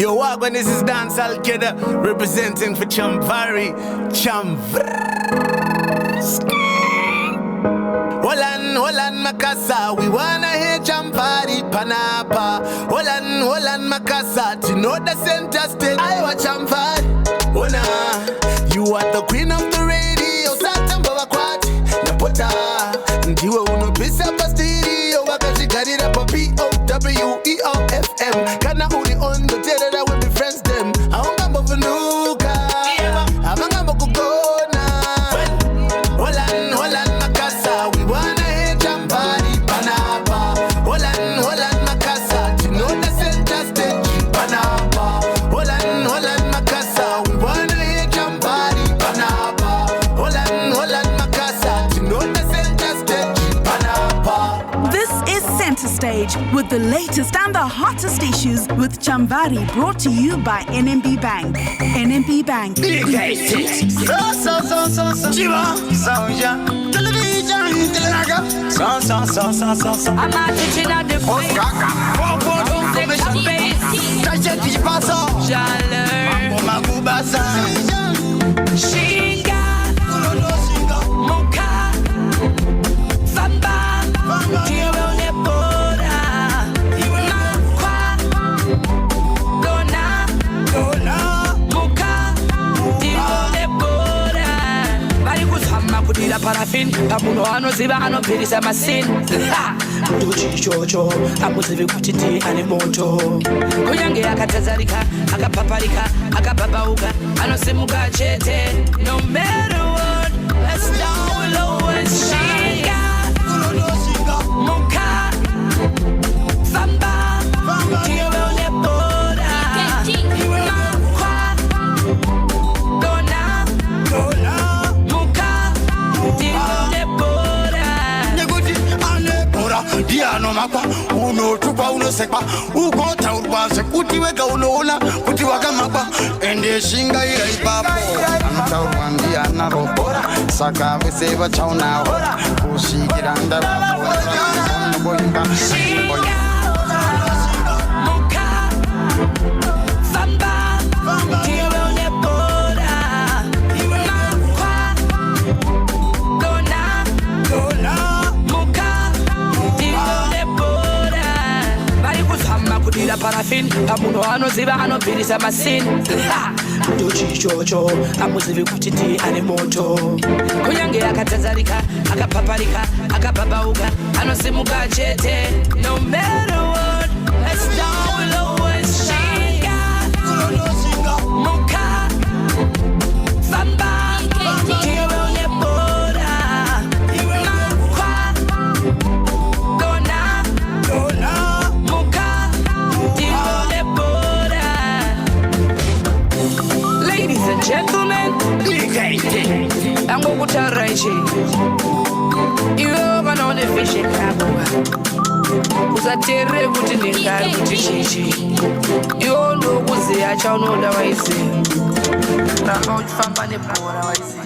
Yo, Wagwan, this is Dancehall Kid representing for Chamvary. Holan Makasa, we wanna hear Chamvary Panapa. Holan Makasa, to know the center stage. I watch Chamvary. Ona, you are the queen of the radio. Satan Babakwati, Napota. Ndiwe unopisa pastirio. Wakashikari rapo POWEOFM. Kana uri on the terror with the friends them. Aonga mbovunuka. Amanga mbokugona. Holan Makasa, we wanna hear Chamvary Panapa. Holan Makasa, to know the center stage. Panapa. Holan Makasa, we wanna hear Chamvary Panapa. Holan Makasa, to know the center stage. Panapa. This is Center Stage with the latest and the hottest issues with Chamvary, brought to you by NMB Bank. NMB Bank. Parafin, Pamuno, Zivano, Piris, and Massin. Duchi Jojo, Amusivi Kutiti, Animoto. Koyange, Akatazarika, Akapaparika, Akapapauka, Anosimuka Chete. No matter what, let's down low and Shinga, Moka, Famba, Tione Boda, Dona. Diano mapa, uno tupa uno sekpa, ugota urbanse, kuti weka unoona, kuti waka mapa, ende shinga ira ipapo. Anta urwandi anarobora, saka veseva chauna hora, kushikiranda boyimba, Parafin, Pamuno, Zivano, Piris, and Massin. Duchi Jojo, Amusivi Kutiti, Animoto. Koyange, Akatazarika, Akapaparika, Akapapauka, Anosimuka Chete. No matter what, let's down low and Shinga, Moka, Famba, Tione Boda, Dona. Ladies and gentlemen, I'm going to raise you. You're going to fish in Kabuga. Who's a terror putting in Kabuchi? You all know who's the actual know the way. Now, how you found the power I see.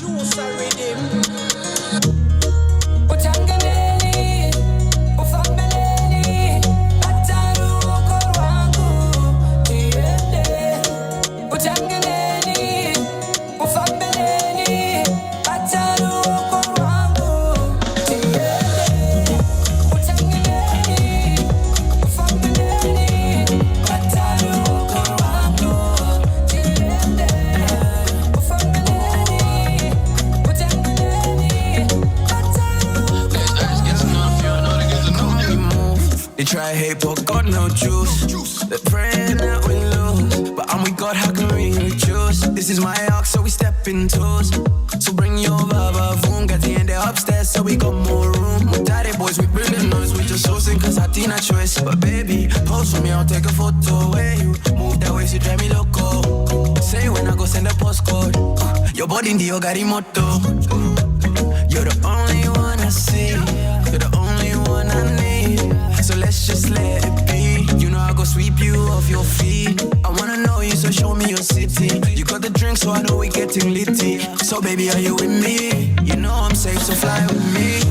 You sorry, them. Try hate, but God no juice. They're praying that we lose, but I'm with God, how can we reduce? This is my arc, so we step in toes. So bring your baba, boom, get the end upstairs, so we got more room. With daddy boys, we bring the noise, we just sourcing, cause I Tina choice. But baby, pose for me, I'll take a photo. Where you move that way, so drive me loco. Say when I go send a postcode. Your body in the Yogarimoto. You're the only one I see. You're the only one I need. So let's just let it be. You know I go sweep you off your feet. I wanna know you, so show me your city. You got the drink, so I know we getting litty. So baby, are you with me? You know I'm safe, so fly with me.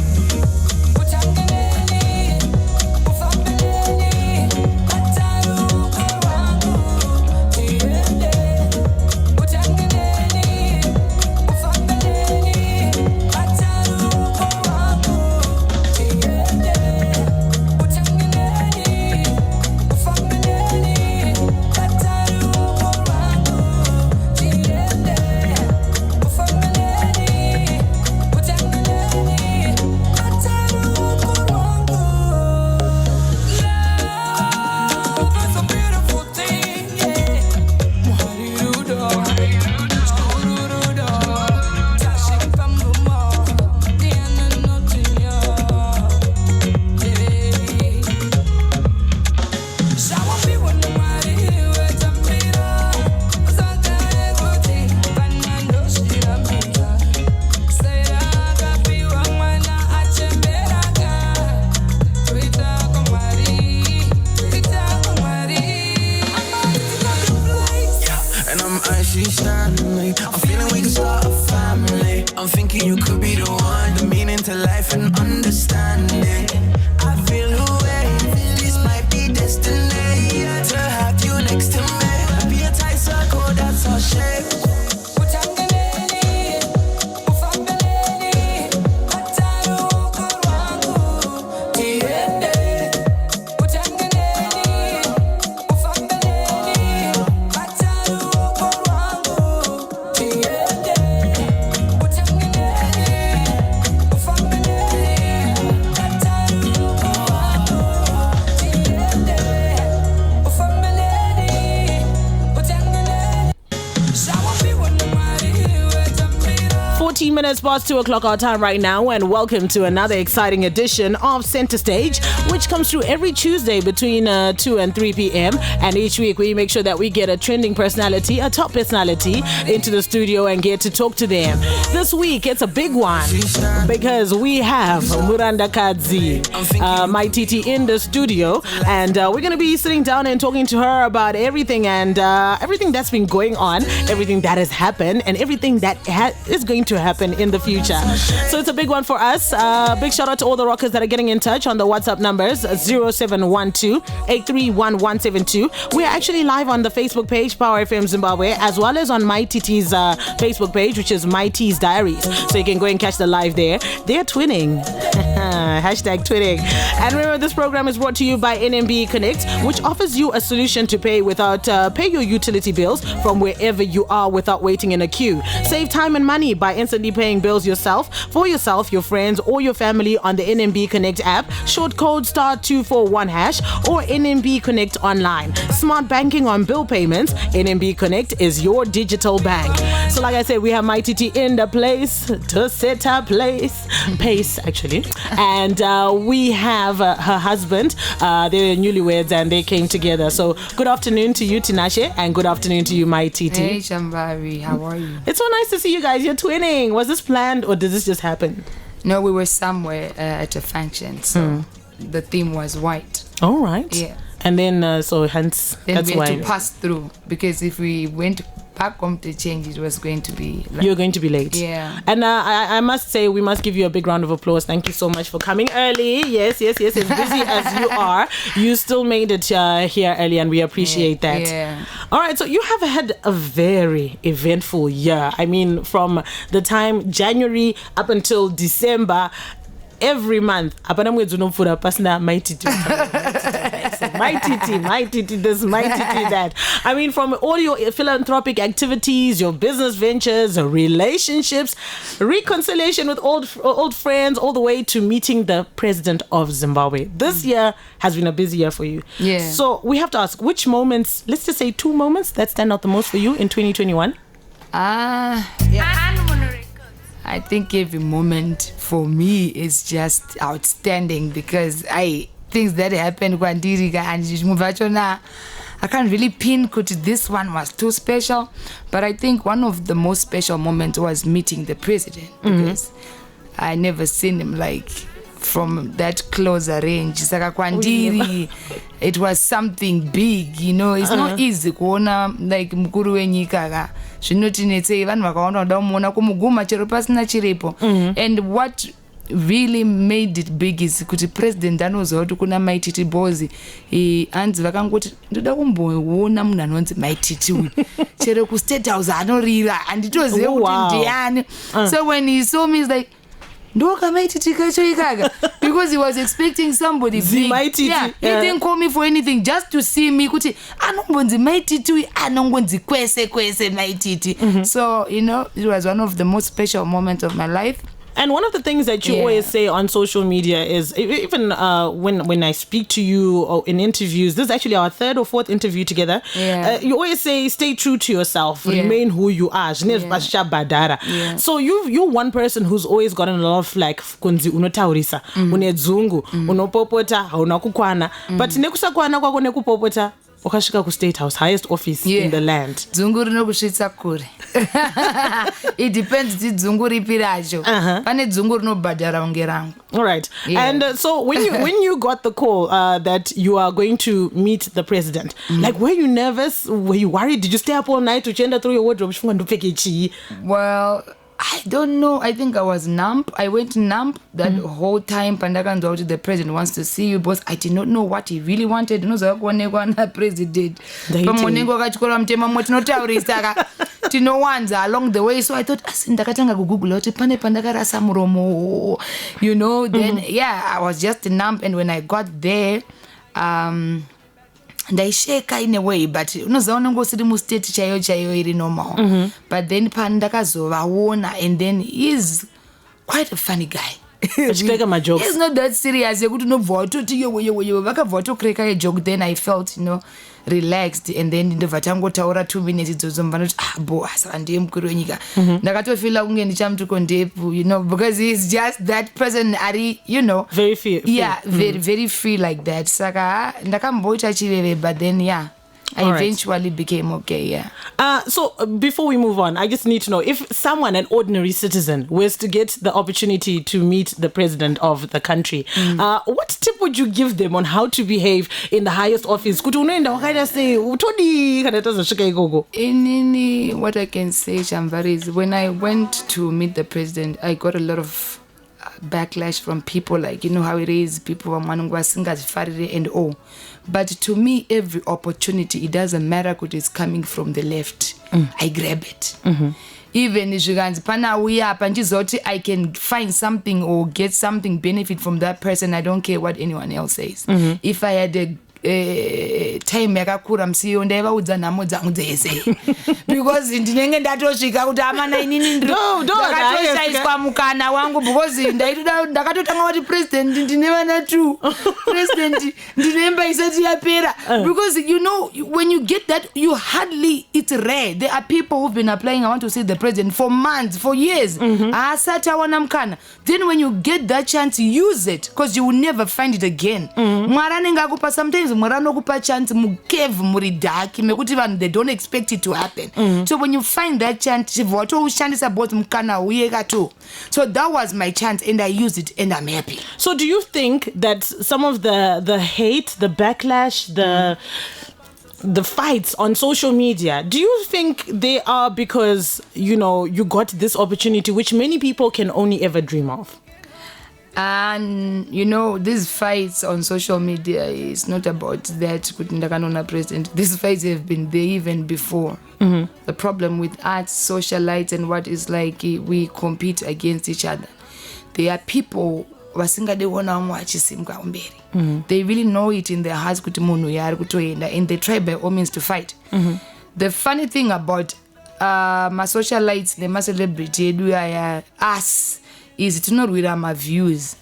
minutes past 2 o'clock our time right now, and welcome to another exciting edition of Center Stage, which comes through every Tuesday between 2 and 3 p.m. And each week we make sure that we get a trending personality, a top personality, into the studio and get to talk to them. This week it's a big one because we have Muranda Kadzi, Mai Titi in the studio, and we're going to be sitting down and talking to her about everything and everything that's been going on, everything that has happened, and everything that is going to happen in the future. So it's a big one for us. Big shout out to all the rockers that are getting in touch on the WhatsApp numbers 0712-831172. We're actually live on the Facebook page Power FM Zimbabwe, as well as on Mai Titi's Facebook page, which is Mai T's Diaries. So you can go and catch the live there. They're twinning. Hashtag twinning. And remember, this program is brought to you by NMB Connect, which offers you a solution to pay your utility bills from wherever you are without waiting in a queue. Save time and money by instantly paying bills for yourself, your friends, or your family on the NMB Connect app, short code *241# or NMB Connect online. Smart banking on bill payments. NMB Connect is your digital bank. So like I said, we have Mai Titi in the place to set her pace actually. And we have her husband. They're newlyweds and they came together. So good afternoon to you, Tinashe, and good afternoon to you, Mai Titi. Hey, Chamvary, how are you? It's so nice to see you guys. You're twinning. Was this planned or did this just happen? No, we were somewhere at a function, so the theme was white. All right. Yeah. And then, so hence, then that's we had why. to pass through, because if we went back home to change, it was going to be you're going to be late. Yeah. And I must say, we must give you a big round of applause. Thank you so much for coming early. Yes. As busy as you are, you still made it here early, and we appreciate that. Yeah. All right, so you have had a very eventful year. I mean, from the time January up until December, every month, Mai Titi, Mai Titi this, Mai Titi that. I mean, from all your philanthropic activities, your business ventures, relationships, reconciliation with old friends, all the way to meeting the president of Zimbabwe. This year has been a busy year for you. Yeah. So we have to ask, which moments, let's just say 2 moments that stand out the most for you in 2021? I think every moment for me is just outstanding, because things that happened and I can't really pin this one was too special, but I think one of the most special moments was meeting the president, because I never seen him like from that closer range. It was something big, you know. It's not easy kuona like mkuru wenyika zvinotinetsei vanhu vakaona kuda kumuona kumuguma chero pasina chiripo. And what really made it big is kuti president anoziva kuti kuna Mai Titi bozi hanzi vakangoti ndoda kumboona munhu anonzi Mai Titi uyu chero ku State House anorira handitozive kuti ndiani. So when he saw me, he's like, because he was expecting somebody big. Yeah, he didn't call me for anything, just to see me kuti anombonzi Mai Titi anongonzi kwese Mai Titi. So, you know, it was one of the most special moments of my life. And one of the things that you always say on social media is, even when I speak to you or in interviews, this is actually our 3rd or 4th interview together. You always say, stay true to yourself, remain who you are. So you're one person who's always gotten a lot of flack. Kunzi unotaurisa, unedzungu, unopopota, haunakukwana. But nekusakwana kwako nekupopota, ukashika ku State House, highest office in the land. Dzungu rinokusvitsa kure. It depends the dzungu ripi racho. Pane dzungu rinobhadhara unge rangu. All right. And so when you got the call that you are going to meet the president, like, were you nervous? Were you worried? Did you stay up all night to change through your wardrobe? Well, I don't know. I think I was numb. I went numb that whole time. Pandakanzo, the president wants to see you, boss. I did not know what he really wanted. No, so president. Along the way, so I thought, you know. Then I was just numb, and when I got there, ndaisheka in a way, but unozaona ngosiri mu state chayo iri normal. But then pandakazovaona, and then he's quite a funny guy. Vachikeka majokes. It's not that serious. You couldn't know vakabva joke. Then I felt, relaxed, and then in the vatango taura 2 minutes boss and ndakatofila kunge ndichamtukondepu, because he's just that person ari, very free. Yeah, very free like that. Saka ndakamboita chiveve, but then I eventually became okay, yeah. So before we move on, I just need to know, if someone, an ordinary citizen, was to get the opportunity to meet the president of the country, what tip would you give them on how to behave in the highest office? What I can say, Chamvary, is when I went to meet the president, I got a lot of backlash from people, like, how it is, people and all. But to me, every opportunity, it doesn't matter if it's coming from the left, I grab it. Even if I can find something or get something benefit from that person, I don't care what anyone else says. If I had a time yakakura msiyo ndaivaudza nhamo dzangu dzese because ndinenge ndatosvika kuti amana inini ndakatoshaiswa mukana wangu because ndakatotanga kuti president ndine vana 2 president ndinemba isati yapera because when you get that, you hardly, it's rare. There are people who've been applying, I want to see the president for months, for years, asati awana mukana. Then when you get that chance, use it, because you will never find it again. Sometimes mwanokupa chance mukeve muri dark mekuti vanhu they don't expect it to happen. So when you find that chance, watoshandisa both mukana uyeka too. So that was my chance, and I used it, and I'm happy. So do you think that some of the hate, the backlash, the fights on social media, do you think they are because you got this opportunity which many people can only ever dream of? And these fights on social media is not about that president. These fights have been there even before. The problem with arts, socialites, and what is like, we compete against each other. There are people they really know it in their hearts, and they try by all means to fight. The funny thing about my socialites, my celebrity, us, is to not with my views.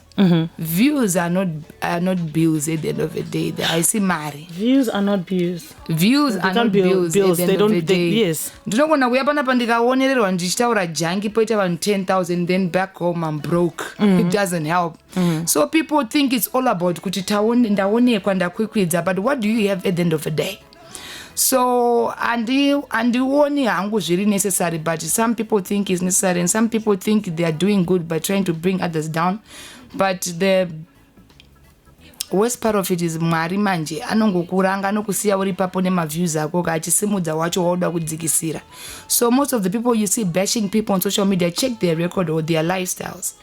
Views are not bills at the end of the day. I see Mari. Views are not bills. Views are not bills. They don't. Yes. Don't wanna we hapana pandika wonerero ndichitaura jangi poita vanhu 10,000, then back home I'm broke. It doesn't help. So people think it's all about kuti ndaonekwa ndakwikwidza, but what do you have at the end of the day? So and only hangu zviri necessary, but some people think it's necessary, and some people think they are doing good by trying to bring others down. But the worst part of it is Mwari manje anongokuranga nokusiya uri papo nemaviews ako achisimudza wacho wauda kudzikisira. So most of the people you see bashing people on social media, check their record or their lifestyles.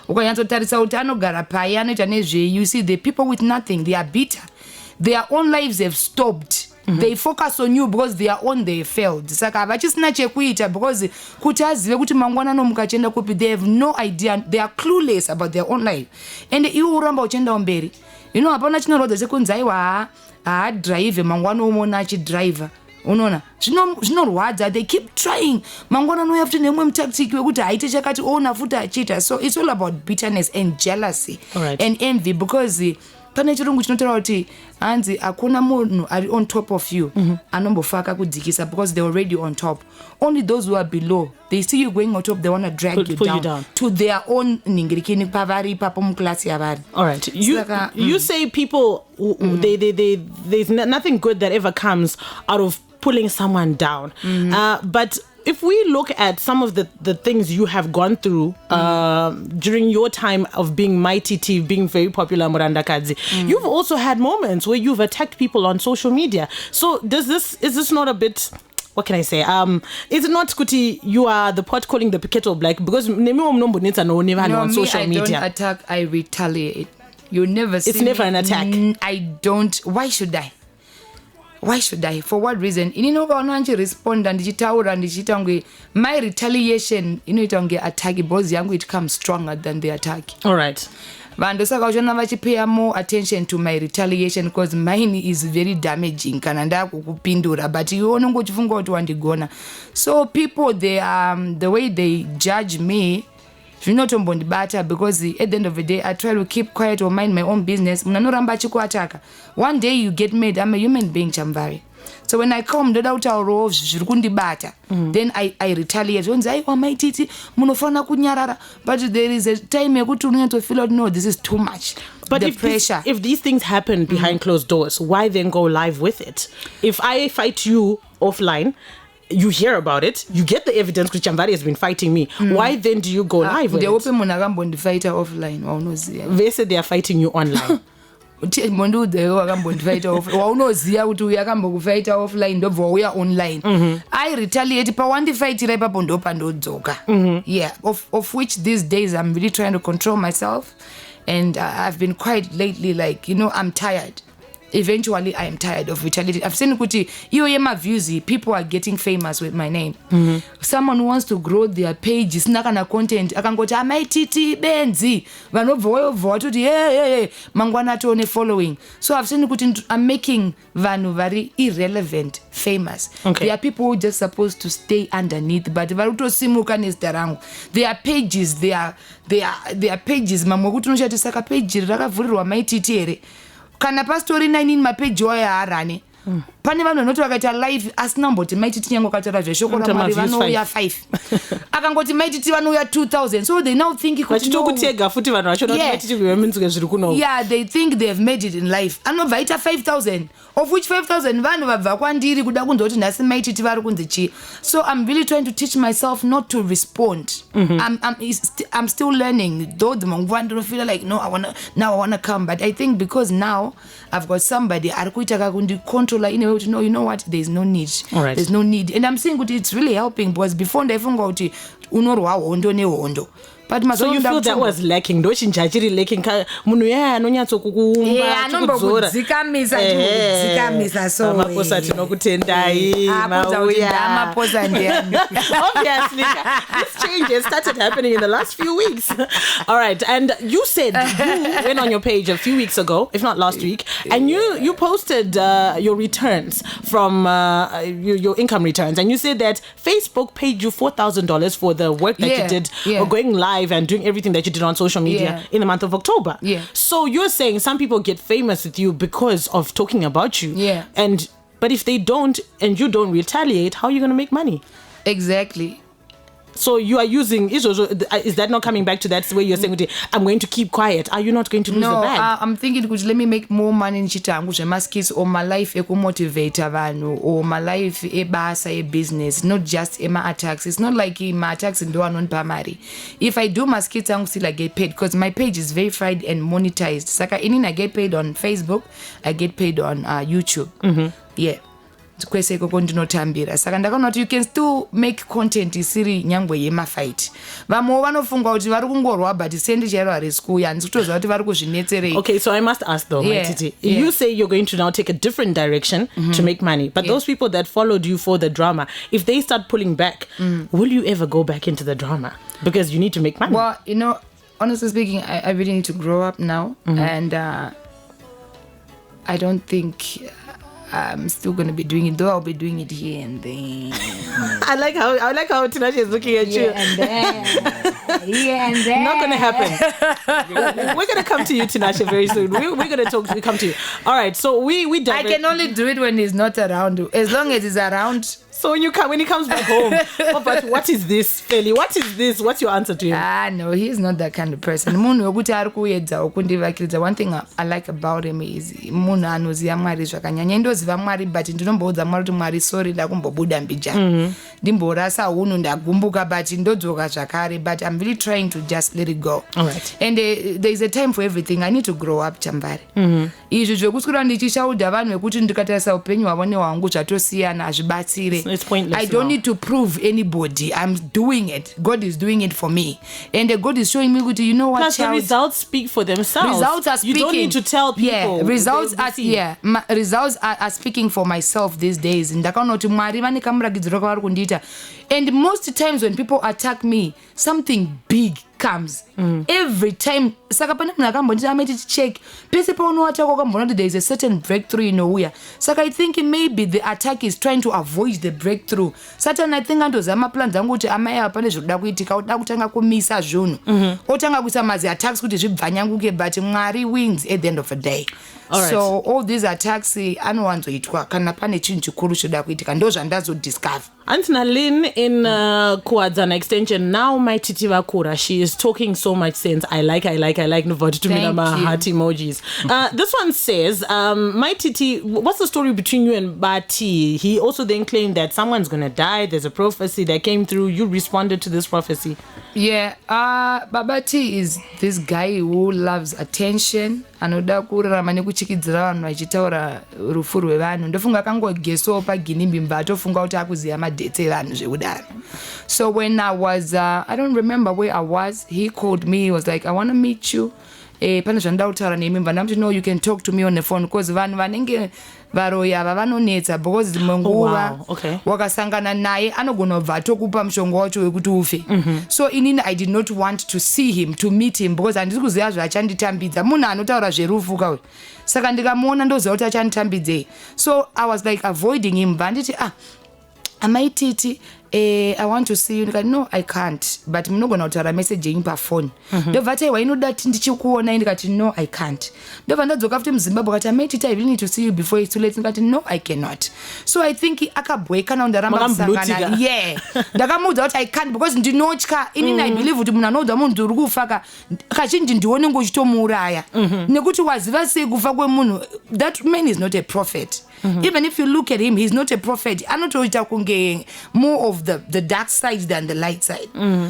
Ukanyatsotarisa kuti anogara pai anoita nezvei, you see the people with nothing, they are bitter. Their own lives have stopped. They focus on you because they are on they failed. Saka vachisina chekuita because kuti azive kuti mangwana nomukachenda kupi, they have no idea, they are clueless about their own life. And iwo uramba uchenda umberi, hapana chinorodza sekunzi aiwa drive mangwana umona achidriver. Unoona zvinorwadza, they keep trying. Mangwana no have to nemwe mutactic wekuti haite chakati ona futi achita. So it's all about bitterness and jealousy and envy, because pane chirungu chinotaura kuti hanzi akuna munhu ari on top of you anombofaka kudzikisa, because they're already on top. Only those who are below, they see you going on top, they want to drag you down to their own ningirikini pavari papo muklasi yavari. All right, you say people there's nothing good that ever comes out of pulling someone down, but if we look at some of the things you have gone through during your time of being Mai Titi, being very popular Murandakadzi, you've also had moments where you've attacked people on social media. So is this not a bit, what can I say? Is it not kuti you are the pot calling the kettle black? Because on social media. I don't attack, I retaliate. You never see It's never an attack. I don't. Why should I? Why should I? For what reason? Respond and my retaliation attack because it comes stronger than the attack. All right. Pay more attention to my retaliation because mine is very damaging. But so people, they the way they judge me zvinotombondibata because at the end of the day I try to keep quiet or mind my own business. Munanoramba achikuataka. One day you get mad. I'm a human being, Chamvary. So when I come ndoda kutaurawo zviri kundibata, then I retaliate. Onzi aiwa Mai Titi munofana kunyarara, but there is a time yekuti unonyato feel out, no, this is too much. But the pressure. If these things happen behind closed doors, why then go live with it? If I fight you offline, you hear about it, you get the evidence because Chamvary has been fighting me. Why then do you go live with it? They said they are fighting you online. Waunoziva kuti uyu akambokufaita offline ndobva wauya online. I retaliate pawandifaitira ipapo ndopandodzoka. Yeah, of which these days I'm really trying to control myself, and I've been quite lately like, I'm tired. Eventually I am tired of retaliating. I've seen kuti iyo yema views, people are getting famous with my name. Someone wants to grow their page, isina kana content, akangoti Mai Titi benzi vanobva vatuti hey mangwana tone following. So I've seen kuti I'm making vanhu very irrelevant famous. There are people who are just supposed to stay underneath, but varutosimuka nezita rangu. There are pages, there are pages mamwe kuti unoshati saka page rakavhurirwa Mai Titi here. Kana pastori 9 in mapage waya harane. Pane vanhu vanoti vakaita live asina mboti Mai Titi nyango katara zveshoko ramari vanouya 5. Akangoti Mai Titi vanouya 2000. So they now think kuti kutega futi vanhu vacho kuti Mai Titi kuyeminzike zviri kuno. Yeah, they think they have made it in life. Anobva ita 5000, of which 5000 vanhu vabva kwandiri kuda kunzoti nhasi Mai Titi vari kunzi chi. So I'm really trying to teach myself not to respond. I'm still learning. Though the manguva don't feel like no, I wanna come, but I think because now I've got somebody arikuitaka kundi control in a way to know, you know what, there's no need. Right. There's no need. And I'm saying it's really helping because before ndaifunga kuti unorwa hondo nehondo. But so you feel that was lacking? Don't you judge lacking? Munhu yaya anonyatso kukuumba. Yeah, anombokudzika so. Maposa tinokutendai. Maposa ndiani. Obviously, this change has started happening in the last few weeks. All right, and you said you went on your page a few weeks ago, if not last week, and you posted your returns from your income returns, and you said that Facebook paid you $4,000 for the work that you did or going live and doing everything that you did on social media in the month of October. Yeah. So you're saying some people get famous with you because of talking about you. Yeah. But if they don't and you don't retaliate, how are you going to make money? Exactly. So you are using, is that not coming back to that way you're saying, I'm going to keep quiet? Are you not going to lose the bag? No, I'm thinking, let me make more money in chitangu, skills, or my life motivate vanhu, or my life basa a business, not just my attacks. It's not like my attacks in doa non pamari. If I do my skills, I still get paid because my page is verified and monetized. Saka I get paid on Facebook, I get paid on YouTube. Yeah. Kwese koko ndinotambira saka ndakaona kuti you can still make content isiri nyangwe yemafight. Vamwe vanofunga kuti vari kungorwa but sendi chairo harisi kuuya handisi kutoziva kuti vari kuzvinetserei. Okay, so I must ask though, Mai Titi, you say you're going to now take a different direction to make money, but those people that followed you for the drama, if they start pulling back, will you ever go back into the drama? Because you need to make money. Well, honestly speaking, I really need to grow up now, and I don't think I'm still going to be doing it, though I'll be doing it here and then. I like how Tinashe is looking at you. And then. Yeah, and then. Not going to happen. We're going to come to you, Tinashe, very soon. We're going to come to you. All right, so we I can only do it when he's not around. As long as he's around. So when he comes back home, but what is this, Feli? What is this? What's your answer to him? No, he's not that kind of person. One thing I like about him is munhu anoziva Mwari zvakanyanya. Ndoziva Mwari but ndinomboudza Mwari kuti Mwari sorry ndakumbobuda mbijana. Ndimborasa hunhu ndagumbuka but ndodzoka zvakare, but I'm really trying to just let it go. All right. And there is a time for everything. I need to grow up, Chamvary. Izvi zvekuswera ndichishaudha vanhu vekuti ndikatarisa upenyu hwavo nehwangu zvatosiyana hazvibatsire. It's pointless. I don't need to prove anybody. I'm doing it. God is doing it for me. And God is showing me, you know what, plus child? the results speak for themselves. Results are speaking. You don't need to tell people. Yeah, results are speaking for myself these days. And most times when people attack me, something big comes every time. Saka pane munhu akambonditi ameti check pese paunoata kwakambona kuti there is a certain breakthrough inouya. Saka I think maybe the attack is trying to avoid the breakthrough. Satan I think andozama plans angu kuti amai apa pane zvinoda kuitika, oda kutanga kumisa zvinhu, otanga kuisa mazi attacks kuti zvibvanyanguke, but Mwari wins at the end of the day. Alright. So all these attacks anowanzoitwa kana pane chinhu chikuru choda kuitika, ndo zvandazodiscover. Antina Lynn in Kuadzana extension, now Mai Titi vakura, she is talking so much sense. I like Novati to me my heart emojis. This one says, Mai Titi, what's the story between you and Bati? He also then claimed that someone's gonna die, there's a prophecy that came through, you responded to this prophecy. Yeah, Babati is this guy who loves attention. Anoda kurarama nekuchikidzira vanhu vachitaura rufu rwevanhu. Ndofunga kangogeso paginimbi mbatofunga kuti akuziya madate evanhu zveudaro. So when I was I don't remember where I was, he called me, he was like, I want to meet you. Pane zvandida kutaura nemi, ndamti no, you can talk to me on the phone, because vanhu vanenge varoya vanonetsa, because dzimwe nguva wakasangana naye anogona kubva atokupa mushonga wacho wekuti ufe. So inini I did not want to see him, to meet him, because handisi kuziva zvachanditambidza. Munhu anotaura zverufu kauye. Saka ndikamuona ndoziva kuti achanditambidzei. So I was like avoiding him. Vanditi Mai Titi, I want to see you. No, I can't. But munogona kutaura message yenyu pafone. Ndobvati wainoda ndichikuona ndikati no, I can't. Ndobva ndadzoka futi muZimbabwe kati Mai Titi, I really need to see you before it's too late. Ndikati no, I cannot. So I think akabweka na ndaramba kusangana. Yeah. Ndakamuudza kuti I can't because ndinotya. Inini I believe kuti munhu anoudza munhu uri kufa kazhinji ndione ngochitomuuraya. Nekuti waziva sei kufa kwemunhu. That man is not a prophet. Even if you look at him, he's not a prophet. Anotoita kunge more of the dark side than the light side.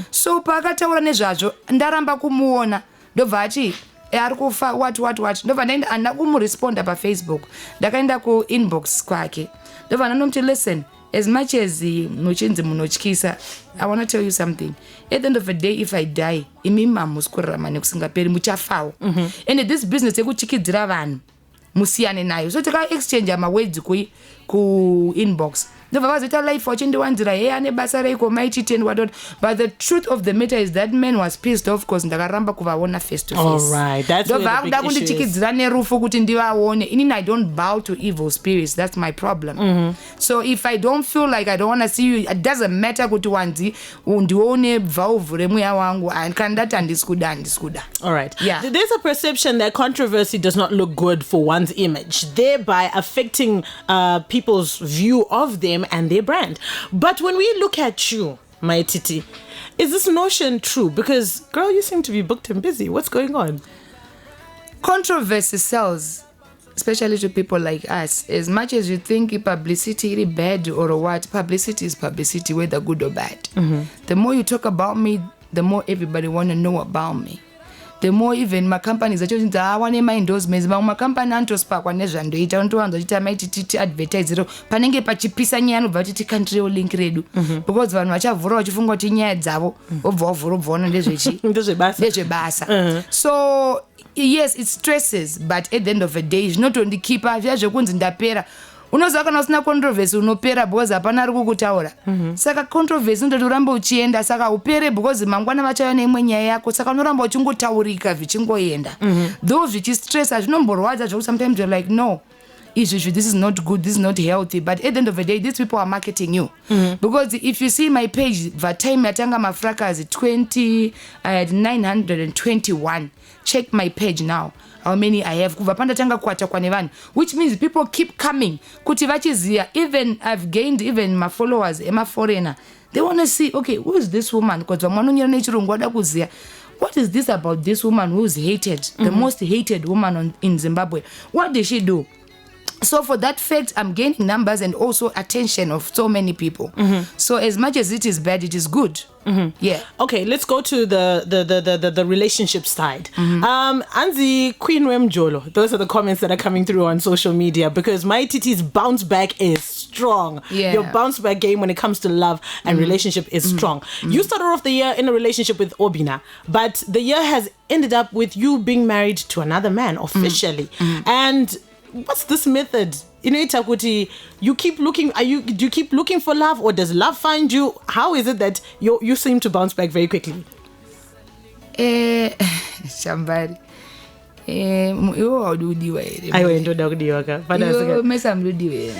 So pakataura nezvazvo ndaramba kumuona, ndobva ati ari kufa what ndobva ndaenda kumuresponda paFacebook, ndakaenda kuinbox kwake, ndobva ndanomti listen, as much as muchinzi munotyisa, I want to tell you something. At the end of the day, if I die, imi mamusi kurarama nekusingaperi muchafawo. And this business yekuchikidzira vanhu musiyane nayo. So tika exchange amawords ku inbox. Ndobva vazoita life wachindiwanzira ane basa reiko Mai Titi and what. But the truth of the matter is that man was pissed off because ndakaramba kuvaona face to face. All right, that's where the big issue is. Kundichikidzira nerufu kuti ndivaone. Inini I don't bow to evil spirits. That's my problem. So if I don't feel like I don't want to see you, it doesn't matter kuti wanzi undione bva uvhure mweya wangu, kana ndati handisikuda. All right. Yeah. There's a perception that controversy does not look good for one's image, thereby affecting people's view of them and their brand. But when we look at you, Mai Titi, is this notion true? Because, girl, you seem to be booked and busy. What's going on? Controversy sells, especially to people like us. As much as you think publicity is bad or what, publicity is publicity, whether good or bad. The more you talk about me, the more everybody want to know about me. The more even my companies are choosing I want my endorsements, but my company antosparkwa nezvandoita unotowanza chita Mai Titi advertise panenge pachipisa nyaya anobva chiti country link redu, because vanhu vachavhura vachifunga kuti nyaya dzavo obva wavhura ndezvebasa. So yes, it stresses, but at the end of the day zvinotondikipa zviya zvekunzi ndapera. Unoziva kana usina controversy unopera because hapana ari kukutaura. Saka controversy unototi uramba uchienda, saka upere because mangwana vachauya neimwe nyaya yako, saka unoramba uchingotaurika zvichingoenda. Though zvichistressa zvinomborwadza zvokuti sometimes you're like no, this is not good, this is not healthy, but at the end of the day these people are marketing you. Because if you see my page, the time yatanga mafrakazi 921. Check my page now, how many I have. Which means people keep coming. Even I've gained even my followers, my foreigner. They want to see, okay, who is this woman? What is this about this woman who is hated, the most hated woman in Zimbabwe? What did she do? So for that fact, I'm gaining numbers and also attention of so many people. So as much as it is bad, it is good. Yeah. Okay, let's go to the relationship side. Anzi Queen Wemjolo, those are the comments that are coming through on social media, because Mai Titi's bounce back is strong. Yeah. Your bounce back game when it comes to love and relationship is strong. You started off the year in a relationship with Obina, but the year has ended up with you being married to another man officially. And what's this method? You know, Itakuti, you keep looking. Do you keep looking for love, or does love find you? How is it that you seem to bounce back very quickly? Chamvary. Iwo audiwa ere. Aiwe ndoda kudiwa ka. Iwo mesa mrudiwa ere.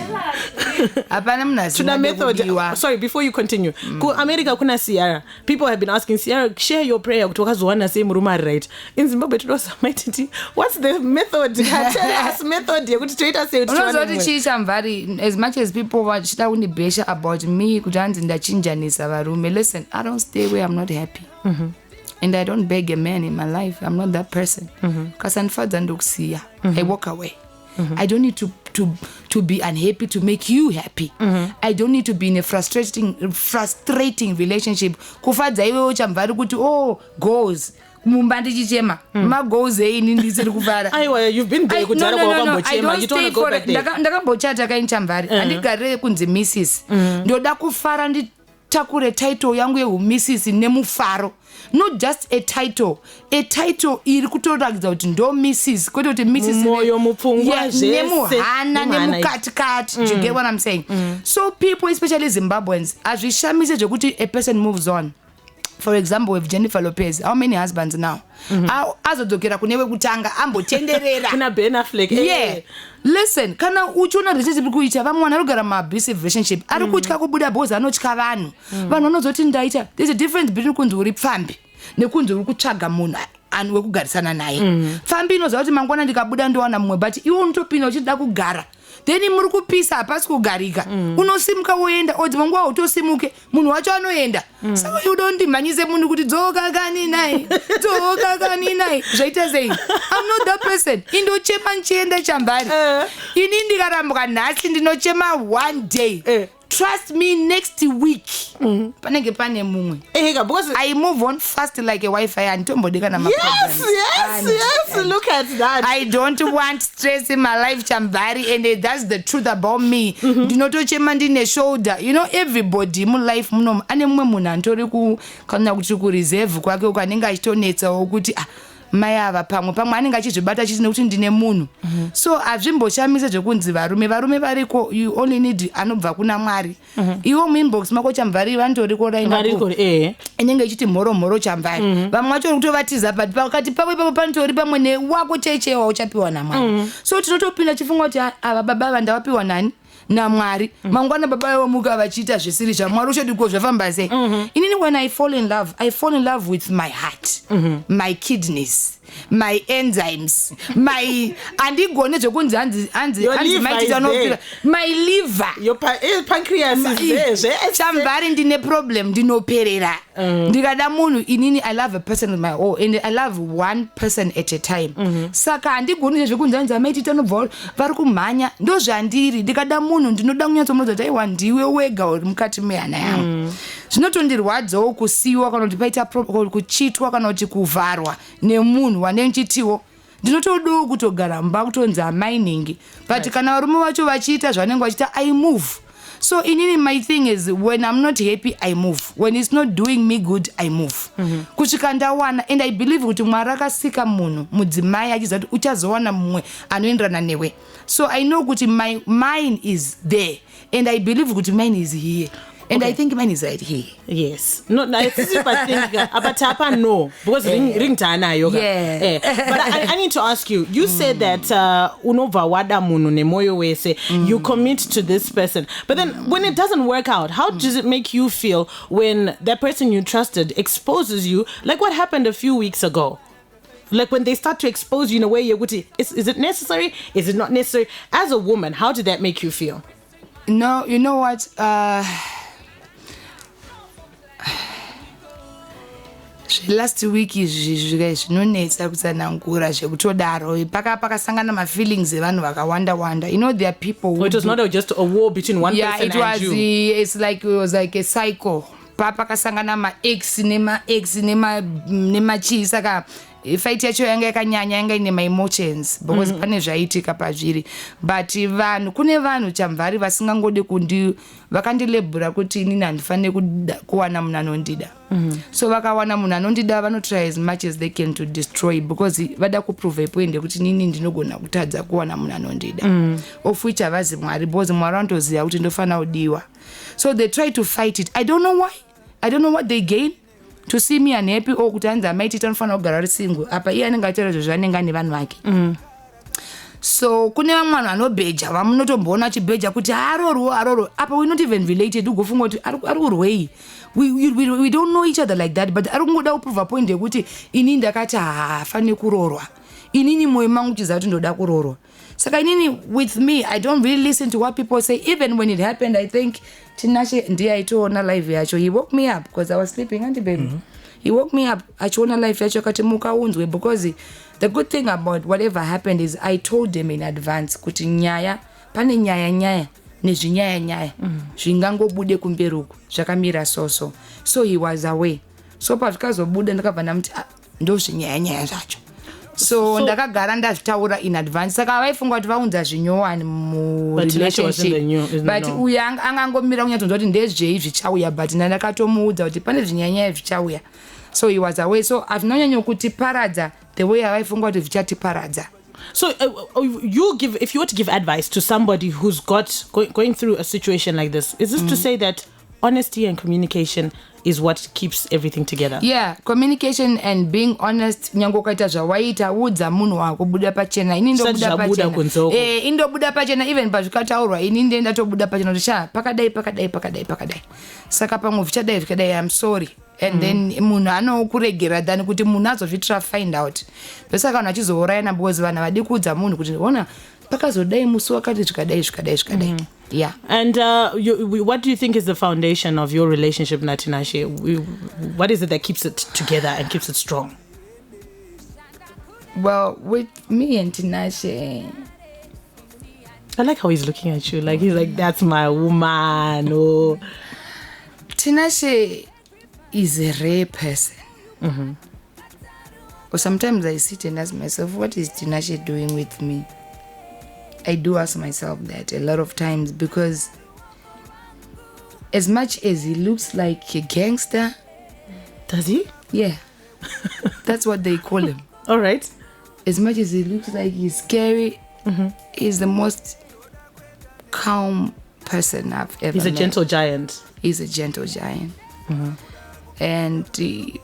Apana mnasi. Tuna method. Sorry, before you continue. Ku America kuna Sierra. People have been asking Sierra, share your prayer kutoka Zoana same room, right? In Zimbabwe tudosa Mai Titi. What's the method? Tell us method. You could straight us say it. Chamvary, as much as people want to besha about me, kujanzi ndachinjanisa varume. Listen, I don't stay where I'm not happy. And I don't beg a man in my life. I'm not that person. Because I walk away. I don't need to be unhappy to make you happy. I don't need to be in a frustrating relationship. Kufadza iwe Chamvary kuti goals. Mumbandi chichema. Ma goals ini ndisiri kuvara. Aiwa, you've been there kujara kwa kwambochema. You don't want to go back there. Ndakambochata kai Chamvary. Andigare kunzi Mrs. Ndoda kufara takure title yangu yeumisizi nemufaro. Not just a title iri kutorakidza kuti ndo Mrs. kwete kuti Mrs. moyo mupfungwa zvese nemuhana nemukatikati. You get what I'm saying? So people, especially Zimbabweans, azvishamise zvekuti a person moves on. For example, with Jennifer Lopez, how many husbands now? Azodokera kunewe kutanga ambotenderera. Kuna Ben Affleck. Yeah. Listen, kana uchona relationship kuita vamwana rogara ma abusive relationship. Ari kutya kubuda boza anotya vanhu. Vanhu vanozoti ndaita. There's a difference between kunzi uri pfambi nekunzi uri kutsvaga munhu ani wekugarisana naye. Pfambi inoziva kuti mangwana ndikabuda ndowana mumwe, but iwe unotopinda uchida kugara. Then muri kupisa hapasi kugarika. Unosimuka woenda, odi manguva utosimuke, munhu wacho anoenda. Saka you don't manyise munhu kuti dzoka kani naye. Zvaita sei? I'm not that person. Indochema nchienda Chamvary. Ini ndikarambuka nhasi ndinochema one day. Trust me, next week. Panenge pane mumwe. Because I move on fast like a Wi-Fi and tombodeka na Yes, look at that. I don't want stress in my life, Chamvary, and that's the truth about me. Ndinotochema ndine shoulder. You know, everybody mu life muno ane mumwe munhu antori kana kuti ku reserve kwake ukanenga achitonetsa ukuthi mai ava pamwe anenge achizvibata chisina kuti ndine munhu. So azvimboshamise zvekunzi varume variko, you only need anobva kuna Mwari. Iwo muinbox mako Chamvary vantoriko rainapo inenge ichiti mhoro Chamvary. Vamwe vacho kutovatiza but pakati pawe papo panitori pamwe newako chechewa uchapiwa naMwari. So tinotopinda chifungo kuti ava baba vandawapiwa nani naMwari. Mangwana baba vomuka vachiita zvisiri zvaMwari uchodiko zvafamba sei. Inini when I fall in love with my heart, my kidneys, my enzymes, my andigone zvekunzi hanzi maitita my liver, your pancreas is there. Chamvary ndine problem ndinoperera. Ndikada munhu inini I love a person with my all and I love one person at a time. Saka andigone zvekunzi hanzi maitita nobva vari kumhanya ndo zvandiri. Ndikada munhu ndinoda kunyatsomuudza kuti aiwa ndiwe wega uri mukati mehana yangu. Zvinotondirwadzawo kusiyiwa kana kuti paita kuchitwa kana kuti kuvharwa nemunhu wanenchitiwo. Ndinotodawo kutogara mba kutonzi mining. But kana varume vacho vachiita zvanenge vachiita I move. So inini my thing is when I'm not happy I move. When it's not doing me good I move. Kusvika ndawana and I believe kuti Mwari akasika munhu mudzimai achiziva kuti uchazowana mumwe anoenderana newe. So I know kuti mine is there and I believe kuti mine is here. And I think mine is right here. Yes. No, it's if I think about no, because ring tana yoga. Yeah. But I need to ask you. You said that unova wada munu ne moyo wese. You commit to this person, but then when it doesn't work out, how does it make you feel when that person you trusted exposes you, like what happened a few weeks ago? Like when they start to expose you in a way you're going to, is it necessary? Is it not necessary? As a woman, how did that make you feel? No, you know what? Last week zvinonetsa kutsanangura zvekutodaro pakasangana mafeelings evanhu vakawanda. You know, there are people it was not just a war between one person and you. Yeah, it was like a cycle. Pakasangana ma-ex nema-chi. Saka fight yacho yanga yakanyanya yanga ine ma-emotions because pane zvaitika pazviri. But kune vanhu Chamvary vasingangode vakandilebhura kuti inini handifane kuwana munhu anondida. So vakawana munhu anondida vanotry as much as they can to destroy because vada kuprove point kuti nini ndinogona kutadza kuwana munhu anondida. Of which havazi Mwari because Mwari anotoziva kuti ndofana kudiwa. So they try to fight it. I don't know why. I don't know what they gain. to see me unhappy or kuti anzi Mai Titi anofanira kugara ari single apa iye anenge ataura izvo zvanenge ane vanhu vake. So kune vamwe vanhu vanobheja vamunotomboona achibheja kuti aroro apa we're not even related ugofunga kuti ari kurwei. We don't know each other like that, but ari kungoda kuprova point yekuti ini ndakati hafani kurorwa, inini moyo mangu chiziva kuti ndoda kurorwa. Saka inini with me I don't really listen to what people say. Even when it happened, I think Tinashe ndiye aitoona live yacho. He woke me up because I was sleeping, auntie baby. He woke me up achiona live yacho akati muka unzwe, because the good thing about whatever happened is I told them in advance kuti nyaya pane nyaya nezvinyaya zvingangobude kumberi uku zvakamira so he was away. So pazvikazobuda ndakabva ndamuti ndo zvinyaya zvacho. So ndakagara ndazvitaura in advance. Saka vaifunga kuti vaunza zvinyowani mu-relationship, but uyu angangomira kunyatsonzwa kuti ndezvei zvichauya, but ndakatomuudza kuti pane zvinyanya zvichauya. So he was away. So atinonyanya kutiparadza the way avaifunga kuti zvichatiparadza. So if you were to give advice to somebody who's going through a situation like this, is this to say that honesty and communication is what keeps everything together? Yeah, communication and being honest. Nyango kaita zvawaita udza munhu wako buda pachena. Ini ndobuda pachena. Indobuda pachena even pazvikataurwa. Ini ndenda tobuda pachena kuti pakadai. Saka pamwe zvichadai I'm sorry. And then munhu anokuregera than kuti munhu azozvitira find out. Besaka vanhu vachizourayana because vanhu vadi kuudza munhu kuti ona pakazodai musi wakati zvikadai. Yeah. And what do you think is the foundation of your relationship, Tinashe? What is it that keeps it together and keeps it strong? Well, with me and Tinashe, I like how he's looking at you. Like he's like, that's my woman. Oh. Tinashe is a rare person. Or sometimes I sit and ask myself, what is Tinashe doing with me? I do ask myself that a lot of times, because as much as he looks like a gangster. Does he? Yeah. That's what they call him. All right. As much as he looks like he's scary, he's the most calm person I've ever met. He's a gentle giant. He's a gentle giant. And okay,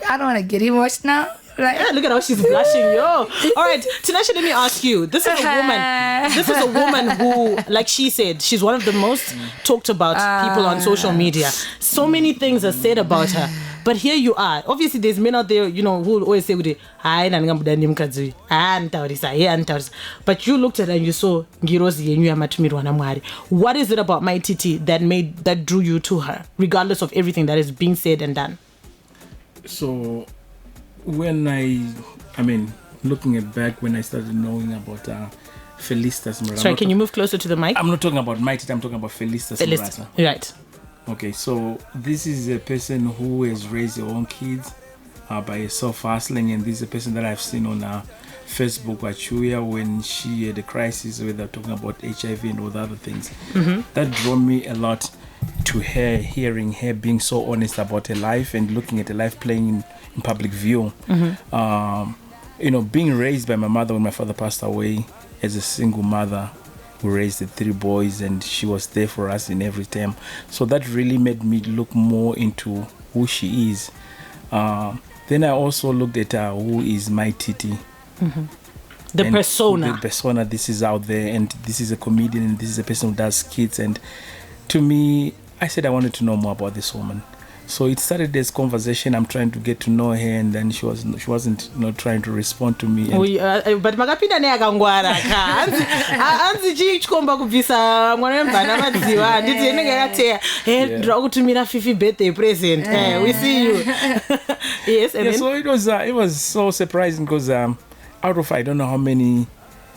I don't want to get emotional. Like, yeah, look at how she's blushing, yo. All right, Tinashe, let me ask you. This is a woman who, like she said, she's one of the most talked about people on social media. So many things are said about her. But here you are. Obviously, there's men out there, who always say, but you looked at her and you saw what is it about Mai Titi that drew you to her, regardless of everything that is being said and done? So when looking at back when I started knowing about Felicitas Murata. Sorry, can you move closer to the mic? I'm not talking about Mai Titi, I'm talking about Felicitas Murata. Right. Okay, so this is a person who has raised her own kids by herself hustling, and this is a person that I've seen on Facebook, Achuya, when she had a crisis where they're talking about HIV and all the other things. That drew me a lot to her, hearing her being so honest about her life and looking at her life playing in public view. Being raised by my mother when my father passed away as a single mother who raised the 3 boys, and she was there for us in every time. So that really made me look more into who she is. Then I also looked at who is Mai Titi. The persona. The persona, this is out there, and this is a comedian, and this is a person who does skits. And to me, I said I wanted to know more about this woman. So it started this conversation. I'm trying to get to know her, and then she wasn't trying to respond to me. But magapinda ne akangwara ka anzi chikomba kubvisa mwana wembana madziwa nditi enenge yakateya ndira kutumira Fifi birthday present. We see you. Yes, and so it was so surprising because out of I don't know how many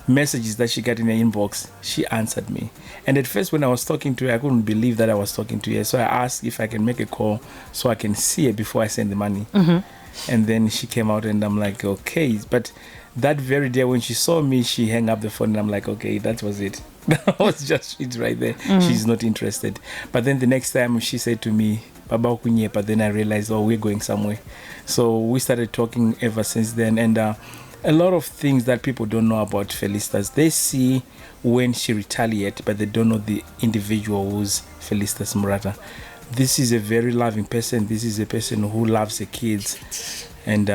messages that she got in her inbox, she answered me. And at first when I was talking to her, I couldn't believe that I was talking to her. So I asked if I can make a call so I can see her before I send the money. And then she came out and I'm like, okay. But that very day when she saw me, she hung up the phone and I'm like, okay, that was it. That was just it right there. She's not interested. But then the next time she said to me, Baba Kunye, but then I realized, we're going somewhere. So we started talking ever since then. And a lot of things that people don't know about Felicitas, they see when she retaliates, but they don't know the individual who's Felicitas Murata. this is a very loving person. This is a person who loves the kids, and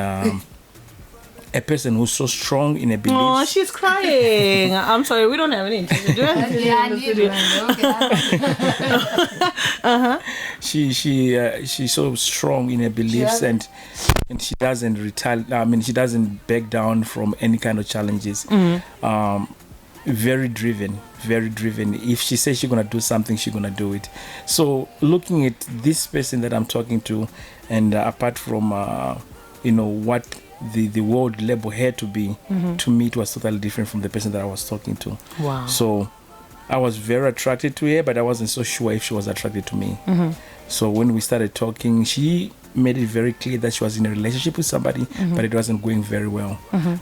a person who's so strong in a belief. Oh, she's crying. I'm sorry, we don't have any interview. Do you have She's so strong in her beliefs, and she doesn't retaliate. I mean, she doesn't back down from any kind of challenges. Very driven. If she says she's gonna do something, she's gonna do it. So looking at this person that I'm talking to, and apart from what the world label had to be, to me it was totally different from the person that I was talking to. Wow. So I was very attracted to her, but I wasn't so sure if she was attracted to me. So when we started talking, she made it very clear that she was in a relationship with somebody, but it wasn't going very well.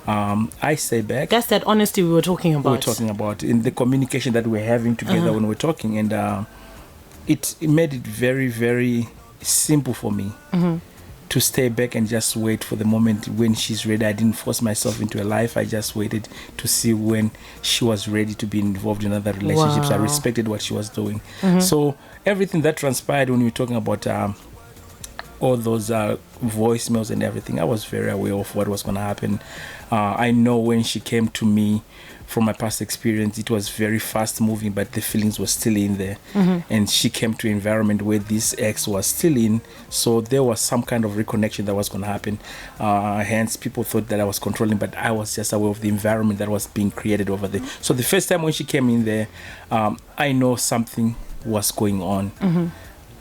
I stayed back. That's that honesty we were talking about. In the communication that we're having together when we're talking, and it made it very, very simple for me to stay back and just wait for the moment when she's ready. I didn't force myself into her life. I just waited to see when she was ready to be involved in other relationships. Wow. I respected what she was doing. So everything that transpired when we were talking about all those voicemails and everything, I was very aware of what was going to happen. I know when she came to me, from my past experience, it was very fast moving, but the feelings were still in there. And she came to an environment where this ex was still in, so there was some kind of reconnection that was going to happen. Hence, people thought that I was controlling, but I was just aware of the environment that was being created over there. So the first time when she came in there, I know something was going on.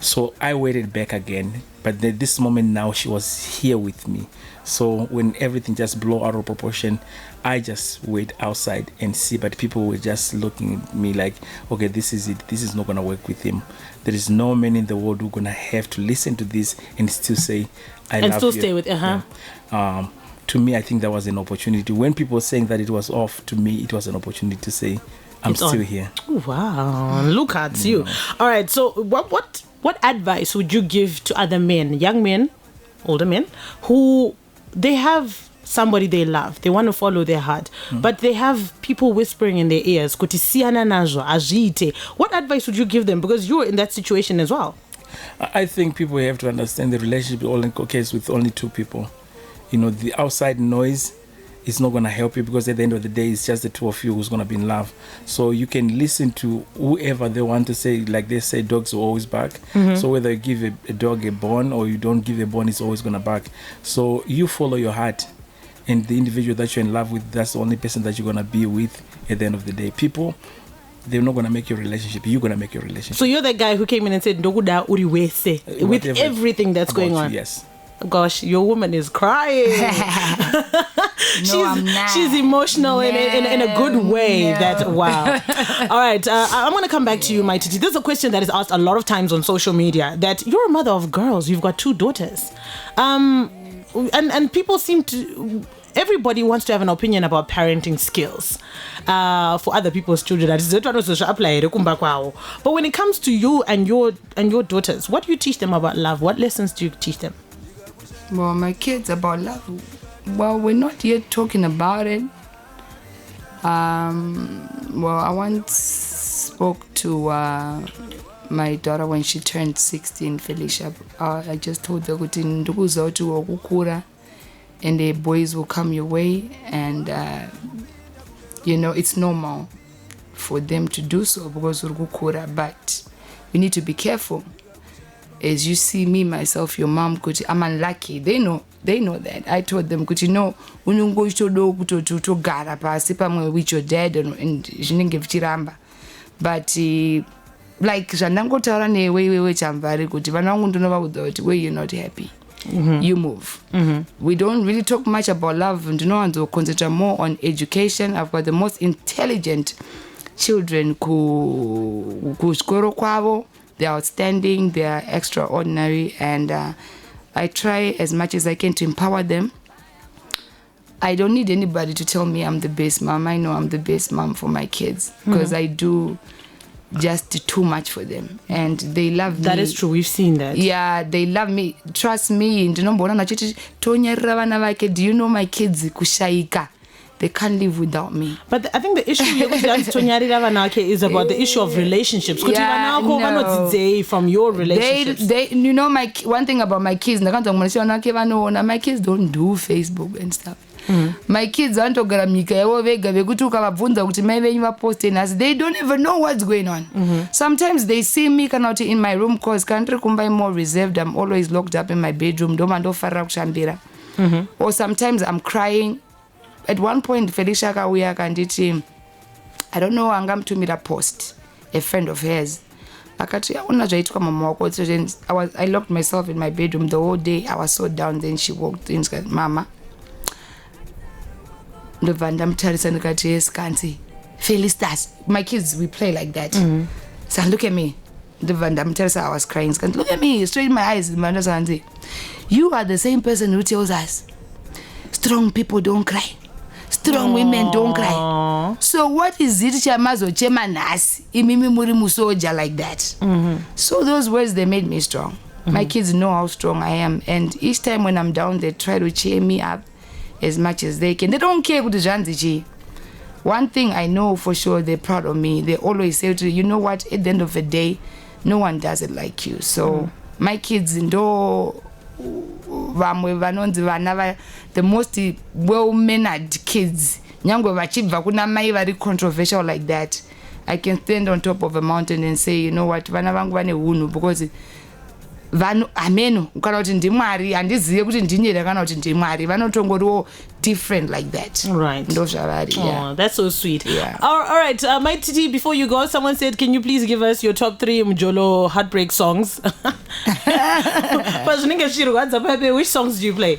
So I waited back again, but this moment now she was here with me. So when everything just blew out of proportion, I just wait outside and see, but people were just looking at me like, okay, this is it. This is not going to work with him. There is no man in the world who's going to have to listen to this and still say, I love you. And still stay with, To me, I think that was an opportunity. When people were saying that it was off, to me, it was an opportunity to say, I'm still here. Oh, wow. Look at you. All right. So what advice would you give to other men, young men, older men, who they have somebody they love, they want to follow their heart, but they have people whispering in their ears, what advice would you give them? Because you're in that situation as well. I think people have to understand the relationship only occurs with only two people. The outside noise is not going to help you, because at the end of the day, it's just the two of you who's going to be in love. So you can listen to whoever they want to say, like they say, dogs will always bark. So whether you give a dog a bone or you don't give a bone, it's always going to bark. So you follow your heart, and the individual that you're in love with, that's the only person that you're going to be with at the end of the day. People, they're not going to make your relationship. You're going to make your relationship. So you're the guy who came in and said, Ndoguda uriwese, with everything that's going on. Yes. Gosh, your woman is crying. I'm not. She's emotional in a good way. No. That wow. All right, I'm going to come back to you, Mai Titi. This is a question that is asked a lot of times on social media. That you're a mother of girls. You've got 2 daughters, and people seem to. Everybody wants to have an opinion about parenting skills for other people's children. But when it comes to you and your daughters, what do you teach them about love? What lessons do you teach them? Well, my kids about love, well, we're not yet talking about it. Well, I once spoke to my daughter when she turned 16, Felicia. I just told her, and the boys will come your way, and it's normal for them to do so, because but we need to be careful. As you see me, myself, your mom, I'm unlucky. They know that. I told them, when you go to Gara, with your dad and chiramba. But like we Chamvary, where you're not happy. You move. We don't really talk much about love, and and concentrate more on education. I've got the most intelligent children they're outstanding, they're extraordinary, and I try as much as I can to empower them. I don't need anybody to tell me I'm the best mom. I know I'm the best mom for my kids, because I do just too much for them, and they love me. That is true. We've seen that. Yeah, they love me. Trust me. Do you know my kids kushaika? they can't live without me. But I think the issue is about the issue of relationships. Yeah, no. From your relationships. They one thing about my kids, my kids don't do Facebook and stuff. My kids they don't even know what's going on. Sometimes they see me in my room because country kumbai more reserved. I'm always locked up in my bedroom. Or sometimes I'm crying. At one point, Felicia Kawia kanditi, I don't know, angam to me that post, a friend of hers. I locked myself in my bedroom the whole day. I was so down. Then she walked in and said, Mama, the Vandam Tarisan Katis Kansi, Felistas. My kids, we play like that. So look at me. The Vandam Teresa, I was crying. Look at me, straight in my eyes. You are the same person who tells us strong people don't cry. Strong women don't cry. So what is it chamazo chemanas imimi muri musoja like that? So those words, they made me strong. My kids know how strong I am, and each time when I'm down, they try to cheer me up as much as they can. They don't care what the one thing I know for sure, they're proud of me. They always say to you, you know what, at the end of the day, no one does it like you. So my kids ndo the most well-mannered kids. Nyangwe very controversial like that. I can stand on top of a mountain and say, you know what, because vanu ameno kana kuti ndimwari andiziye kuti ndinyere kana kuti ndimwari vanotongoriwo different like that. Right. Yeah. That's so sweet. Yeah. All right, Mai Titi, before you go, someone said, can you please give us your top 3 Mjolo heartbreak songs? Which songs do you play?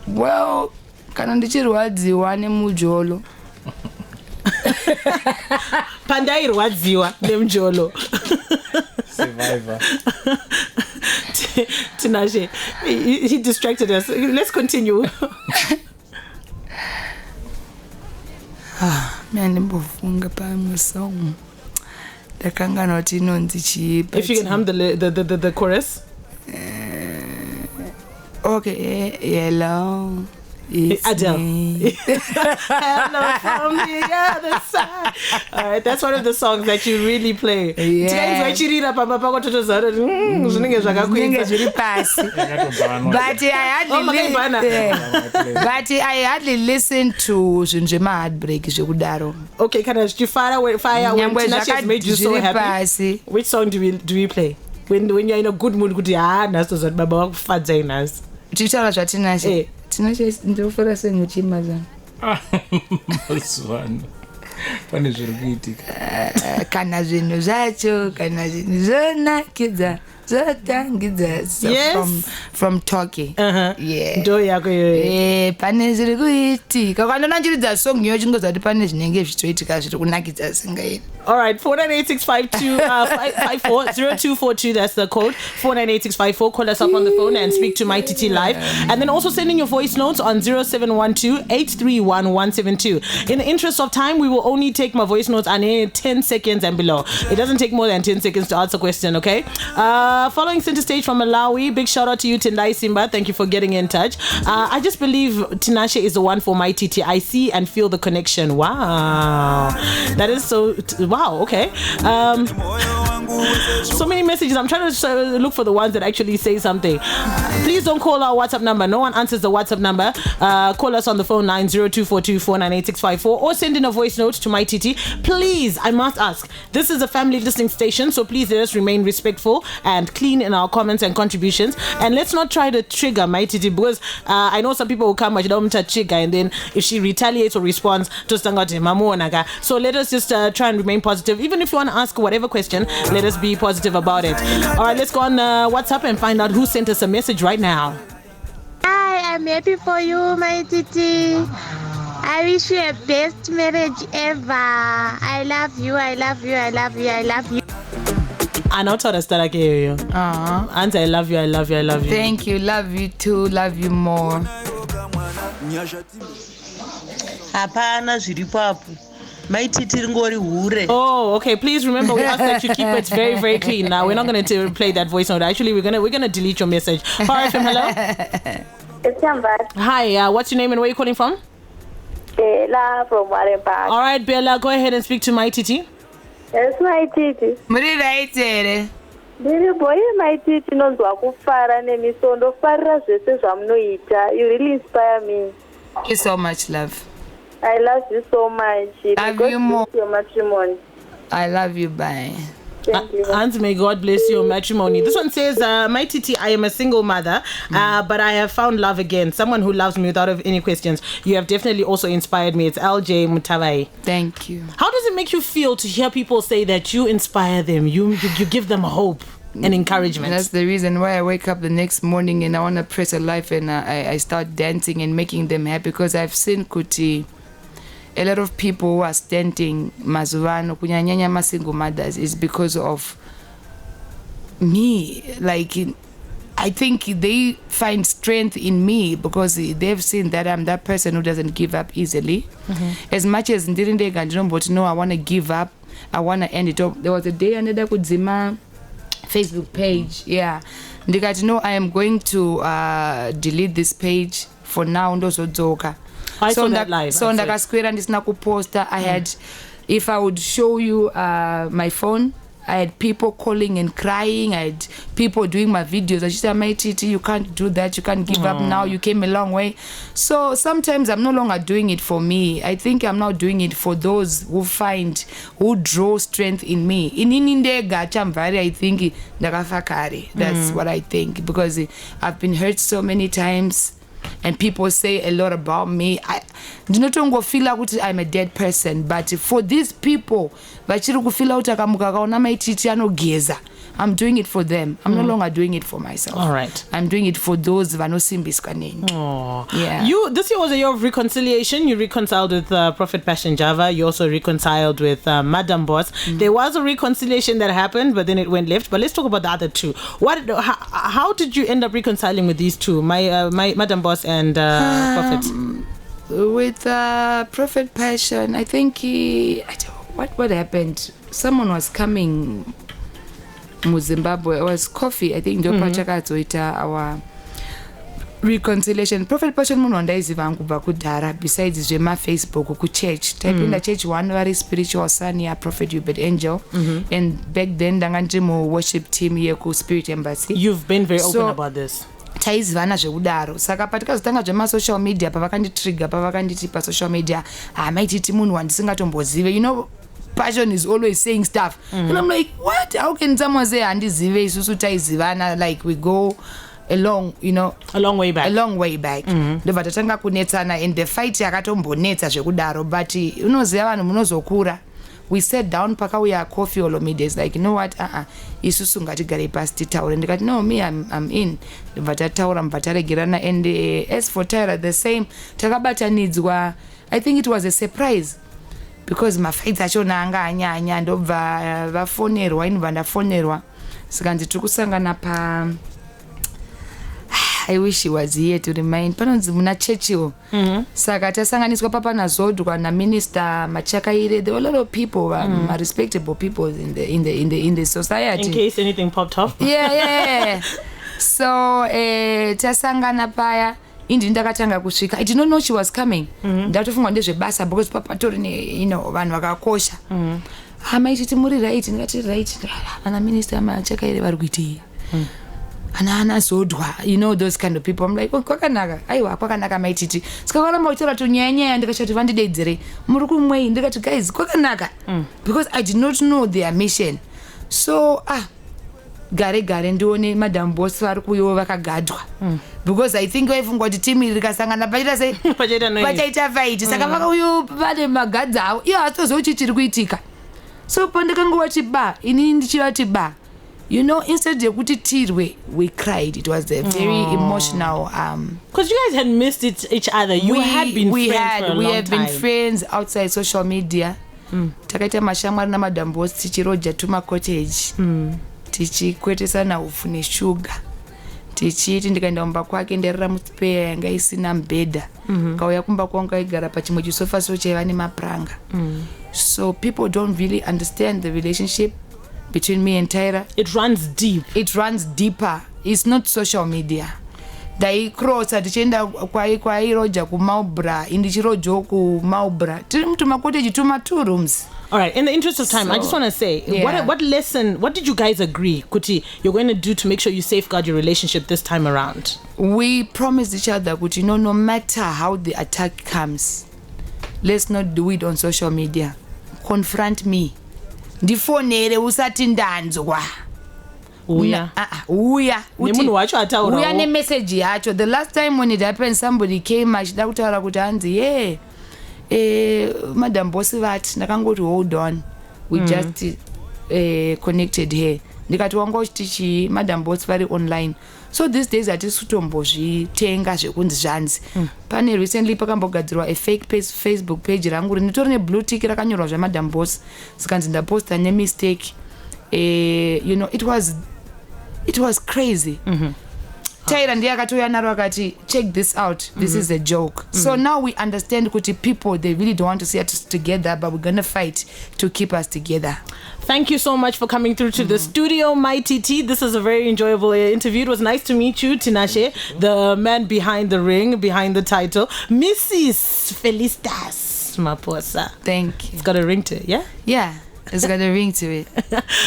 Well, kana ndichirwadziwa neMujolo. Pandai rwadziwa neMjolo. Survivor. Tinashe, he distracted us. Let's continue. If you can hum the chorus. Okay, hello. Adele. Hello from the other side. All right, that's one of the songs that you really play. Yeah. But I hardly listen to Njema Heartbreak. Okay, can I fire when Tinashe has made you so happy? Which song do we play? When you're in a good mood, Tinashe ndofara senyo chimaza. Pane zvirikuitika. Kana zvinhu zvacho, kana zvinhu zonakidza, zotangidza. From Turkey. Yeah. Ndo yako yoyo. Pane zvirikuitika. Kana nanjiridza song yo chingoza kuti pane zvinenge zvichiitika zviri kunakidza singaini. All right, 498-652-540242. That's the code. 498-654. Call us up on the phone and speak to Mai Titi live. And then also send in your voice notes on 0712-831-172. In the interest of time, we will only take my voice notes on 10 seconds and below. It doesn't take more than 10 seconds to answer a question, okay? Following center stage from Malawi, big shout out to you, Tendai Simba. Thank you for getting in touch. I just believe Tinashe is the one for Mai Titi. I see and feel the connection. Wow. That is so... Wow, okay. So many messages. I'm trying to look for the ones that actually say something. Please don't call our WhatsApp number. No one answers the WhatsApp number. Call us on the phone 90242498654 or send in a voice note to Mai Titi. Please, I must ask. This is a family listening station, so please let us remain respectful and clean in our comments and contributions. And let's not try to trigger Mai Titi, because I know some people will come and trigger, and then if she retaliates or responds, so let us just try and remain positive. Even if you want to ask whatever question, let us be positive about it. All right, let's go on WhatsApp and find out who sent us a message right now. Hi, I'm happy for you, Mai Titi. I wish you a best marriage ever. I love you, I love you, I love you, I love you. I know Tora Stara you. Auntie, I love you, I love you, I love you. Thank you, love you too, love you more. Hapana zviripapo. Mai Titi ngori hure. Oh, okay. Please remember, we ask that you keep it very, very clean. Now we're not going to play that voice note. Actually, we're gonna delete your message. Power FM, hello. It's Chamvary. Hi. What's your name and where are you calling from? Bella from Warrenpark. All right, Bella, go ahead and speak to Mai Titi. Yes, Mai Titi. Muri right here. Ndiri boy Mai Titi nonzwa kufara nemisondo farira zvese zvamunoita. You really inspire me. Thank you so much, love. I love you so much. Love you more. Your matrimony. I love you, bye. Thank you. And may God bless your matrimony. This one says, Mai Titi, I am a single mother, but I have found love again. Someone who loves me without any questions. You have definitely also inspired me. It's LJ Mutavai. Thank you. How does it make you feel to hear people say that you inspire them? You give them hope and encouragement? That's the reason why I wake up the next morning and I want to press a life and I start dancing and making them happy, because I've seen Kuti. A lot of people who are standing mazuvano kunyanyanya ma single mothers is because of me. Like, I think they find strength in me because they've seen that I'm that person who doesn't give up easily. As much as but no, I want to give up, I want to end it up. There was a day another kudzima Facebook page, yeah, ndikati no, I am going to delete this page for now. Ndozodzoka. I saw that live. So ndakaswera ndisina kuposta. I had, if I would show you my phone, I had people calling and crying. I had people doing my videos. I just said, Mai Titi, you can't do that. You can't give up now. You came a long way. So sometimes I'm no longer doing it for me. I think I'm now doing it for those who draw strength in me. In Indega Chamvary, I think ndakafakari. That's what I think, because I've been hurt so many times. And people say a lot about me. I do not feel like I'm a dead person, but for these people, I'm doing it for them. I'm no longer doing it for myself. All right. I'm doing it for those vanosimbiskaneni. Oh, yeah. This year was a year of reconciliation. You reconciled with Prophet Passion Java. You also reconciled with Madam Boss. There was a reconciliation that happened, but then it went left. But let's talk about the other two. How did you end up reconciling with these two, my Madam Boss and Prophet? With Prophet Passion, I think what happened? Someone was coming. Zimbabwe, it was coffee. I think our reconciliation. Prophet Passion munondaiziva kubva kudhara, besides zvema Facebook ku church. Taipinda church one very spiritual son ya Prophet Hubert Angel, and back then ndanga ndimo worship team here ku Spirit Embassy. You've been very open about this. Taizivana zvekudaro, saka patikazotanga zvema social media pavakanditrigger, pavakanditi pa social media Mai Titi munhu wandisingatombozive, you know. Passion is always saying stuff, and I'm like, what? How can someone say andizive isusu taizivana? Like, we go along, you know, a long way back. Ndovatatanga kunetsana, and the fight yakatombonetsa zvekudaro, but unoziva vanhu munozokura. We sat down paka we are coffee all middays, like, you know what, isusu ngatigare pasi titaure. Ndikati no, me I'm in. Ndovataura mbataregerana, and as for Tyra, the same. Takabatanidzwa. I think it was a surprise, because mafights achona anga anyanya ndobva vafonerwa inobva ndafonerwa, saka ndiri kusangana pa I wish he was here to remind panonzi muna chechiwo. Saka tasanganiswa papa nazodwa na minister Machakaire. There were a lot of people, respectable people in the society. In case anything popped up. Yeah. So tasangana paya. Indi ndakatanga kusvika. I did not know she was coming. Ndatofunga ndezvebasa, because papa tori ne, you know, vanhu vakakosha. Mai Titi muri right, ndikati right. Ana minister Machakaire vari kuiti. Ana zodwa, you know, those kind of people. I'm like, oh, kwakanaka. Aiwa, kwakanaka Mai Titi. Sikakaramba kutora to nyanya ndikachati vandidedzere. Muri kumwei ndikati guys, kwakanaka. Because I did not know their mission. So, gare ndione Madam Boss vari kuyo vakagadwa. Because I think waifungwa kuti team rikasangana pachaita fight, saka vakauyo vane magadza avo, iyo hatozochi chiri kuitika. So pandakangowati inini ndichivati you know, instead yekuti tirwe, we cried. It was a very emotional. Because you guys had missed each other. You had been friends for a long time. We have been friends outside social media. Takaita mashamwari na Madam Boss tichiroja tuma cottage. Tichikwetesana ufu neshuga. Tichiti ndikaenda kumba kwake nderera muspare yanga isina mbedha. Kauya kumba kwangu igara pachimwe chisofa chaiva nemapuranga. So people don't really understand the relationship between me and Tyra. It runs deep. It runs deeper. It's not social media. ndaicrossa tichienda kwairoja kumaubra indichirojawo kumaubra tiri mutumakoteji tuma 2 rooms. All right, in the interest of time, I just want to say, what lesson, what did you guys agree, Kuti, you're going to do to make sure you safeguard your relationship this time around? We promised each other, Kuti, no matter how the attack comes, let's not do it on social media. Confront me. Ndifonere usati ndanzwa. Uya ne message yacho. The last time when it happened, somebody came achida kutaura kuti hanzi madam boss vat ndakangoti hold on, we just connected here. Ndikati wanga uchitichi madam boss vari online. So these days hatisi kutombozvitenga zvekunzi zvanzi. Pane recently pakambogadzirwa a fake page, Facebook page rangu rinitori ne blue tick rakanyorwa zvamadam boss sikanzi ndaposta ne mistake. You know, it was crazy. Taira ndiye akatoya naro akati check this out, this is a joke. So now we understand kuti people, they really don't want to see us together, but we're gonna fight to keep us together. Thank you so much for coming through to the studio, Mai Titi. This was a very enjoyable interview. It was nice to meet you, Tinashe, the man behind the ring, behind the title, Mrs. Felicitas Maposa. Thank you. It's got a ring to it, yeah? Yeah. It's got a ring to it.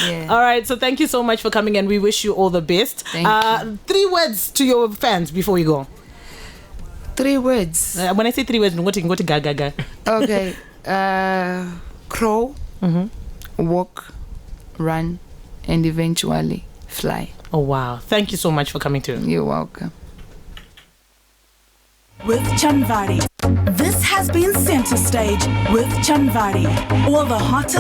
Yeah. All right, so thank you so much for coming, and we wish you all the best. Thank you. 3 words to your fans before we go. 3 words. When I say 3 words, I'm going to go to gaga. Okay. Crawl, walk, run, and eventually fly. Oh, wow. Thank you so much for coming through. You're welcome. With Chamvary. This has been Center Stage with Chamvary. All the hottest